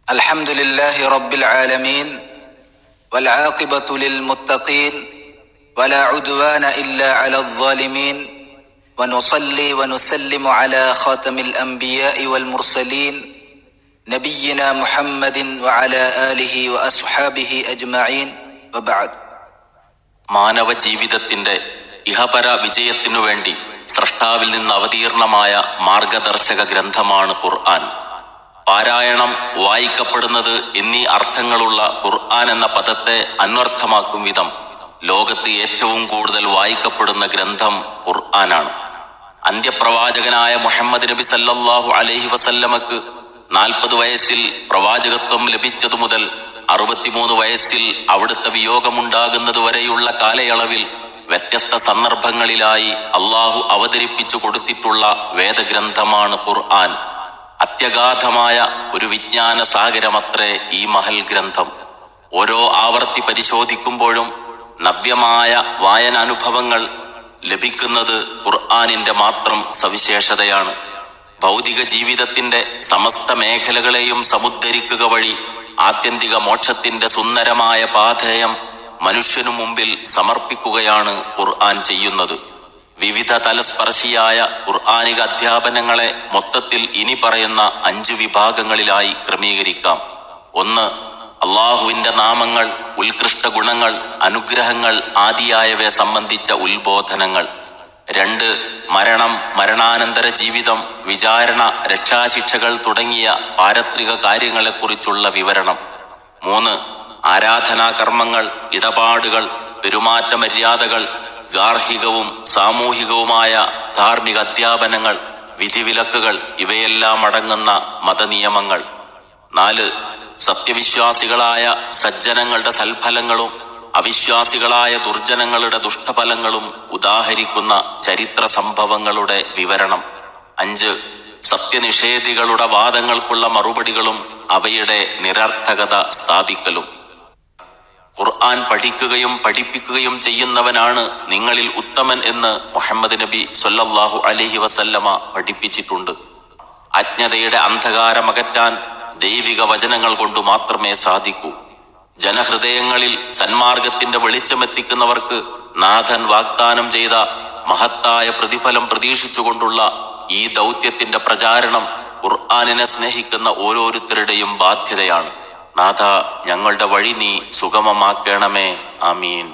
الحمد لله رب العالمين والعاقبة للمتقين ولا عدوان إلا على الظالمين ونصلي ونسلم على خاتم الأنبياء والمرسلين نبينا محمد وعلى آله وأصحابه أجمعين وبعد. മാനവ ജീവിതത്തിന്റെ ഇഹപര വിജയത്തിനു വേണ്ടി സ്രഷ്ടാവിൽ നിന്ന് അവതീർണമായ മാർഗദർശക ഗ്രന്ഥമാണ് ഖുർആൻ. പാരായണം, വായിക്കപ്പെടുന്നത് എന്നീ അർത്ഥങ്ങളുള്ള ഖുർആൻ എന്ന പദത്തെ അന്വർത്ഥമാക്കും വിധം ലോകത്ത് ഏറ്റവും കൂടുതൽ വായിക്കപ്പെടുന്ന ഗ്രന്ഥം ഖുർആനാണ്. അന്ത്യപ്രവാചകനായ മുഹമ്മദ് നബി സല്ലല്ലാഹു അലൈഹി വസല്ലമക്ക് 40 വയസ്സിൽ പ്രവാചകത്വം ലഭിച്ചതു മുതൽ 63 വയസ്സിൽ അവിടുത്തെ വിയോഗമുണ്ടാകുന്നതുവരെയുള്ള കാലയളവിൽ വ്യത്യസ്ത സന്ദർഭങ്ങളിലായി അള്ളാഹു അവതരിപ്പിച്ചു കൊടുത്തിട്ടുള്ള വേദഗ്രന്ഥമാണ് ഖുർആൻ. അത്യഗാധമായ ഒരു വിജ്ഞാന സാഗരമത്രേ ഈ മഹൽ ഗ്രന്ഥം. ഓരോ ആവർത്തി പരിശോധിക്കുമ്പോഴും നവ്യമായ വായനാനുഭവങ്ങൾ ലഭിക്കുന്നത് ഖുർആനിന്റെ മാത്രം സവിശേഷതയാണ്. ഭൗതിക ജീവിതത്തിന്റെ സമസ്ത മേഖലകളെയും സമുദ്ധരിക്കുക വഴി ആത്യന്തിക മോക്ഷത്തിന്റെ സുന്ദരമായ പാഥേയം മനുഷ്യനു മുമ്പിൽ സമർപ്പിക്കുകയാണ് ഖുർആൻ ചെയ്യുന്നത്. വിവിധ തലസ്പർശിയായ ഖുർആനിക അധ്യാപനങ്ങളെ മൊത്തത്തിൽ ഇനി പറയുന്ന 5 വിഭാഗങ്ങളിലായി ക്രമീകരിക്കാം. 1. അള്ളാഹുവിന്റെ നാമങ്ങൾ, ഉത്കൃഷ്ട ഗുണങ്ങൾ, അനുഗ്രഹങ്ങൾ ആദിയായവയെ സംബന്ധിച്ച ഉത്ബോധനങ്ങൾ. 2. മരണം, മരണാനന്തര ജീവിതം, വിചാരണ, രക്ഷാശിക്ഷകൾ തുടങ്ങിയ പാരത്രിക കാര്യങ്ങളെക്കുറിച്ചുള്ള വിവരണം. 3. ആരാധനാകർമ്മങ്ങൾ, ഇടപാടുകൾ, പെരുമാറ്റ മര്യാദകൾ, ഗാർഹികവും സാമൂഹികവുമായ ധാർമ്മിക അധ്യാപനങ്ങൾ, വിധിവിലക്കുകൾ ഇവയെല്ലാം അടങ്ങുന്ന മതനിയമങ്ങൾ. 4. സത്യവിശ്വാസികളായ സജ്ജനങ്ങളുടെ സൽഫലങ്ങളും അവിശ്വാസികളായ ദുർജനങ്ങളുടെ ദുഷ്ടഫലങ്ങളും ഉദാഹരിക്കുന്ന ചരിത്ര സംഭവങ്ങളുടെ വിവരണം. 5. സത്യനിഷേധികളുടെ വാദങ്ങൾക്കുള്ള മറുപടികളും അവയുടെ നിരർത്ഥകത സ്ഥാപിക്കലും. ഖുർആൻ പഠിക്കുകയും പഠിപ്പിക്കുകയും ചെയ്യുന്നവനാണ് നിങ്ങളിൽ ഉത്തമൻ എന്ന് മുഹമ്മദ് നബി സല്ലല്ലാഹു അലൈഹി വസല്ലമ പഠിപ്പിച്ചിട്ടുണ്ട്. അജ്ഞതയുടെ അന്ധകാരമകറ്റാൻ ദൈവിക വചനങ്ങൾ കൊണ്ട് മാത്രമേ സാധിക്കൂ. ജനഹൃദയങ്ങളിൽ സന്മാർഗത്തിന്റെ വെളിച്ചമെത്തിക്കുന്നവർക്ക് നാഥൻ വാഗ്ദാനം ചെയ്ത മഹത്തായ പ്രതിഫലം പ്രതീക്ഷിച്ചുകൊണ്ടുള്ള ഈ ദൗത്യത്തിന്റെ പ്രചാരണം ഖുർആനിനെ സ്നേഹിക്കുന്ന ഓരോരുത്തരുടെയും ബാധ്യതയാണ്. നാഥ, ഞങ്ങളുടെ വഴി നീ സുഗമമാക്കണമേ. ആമീൻ.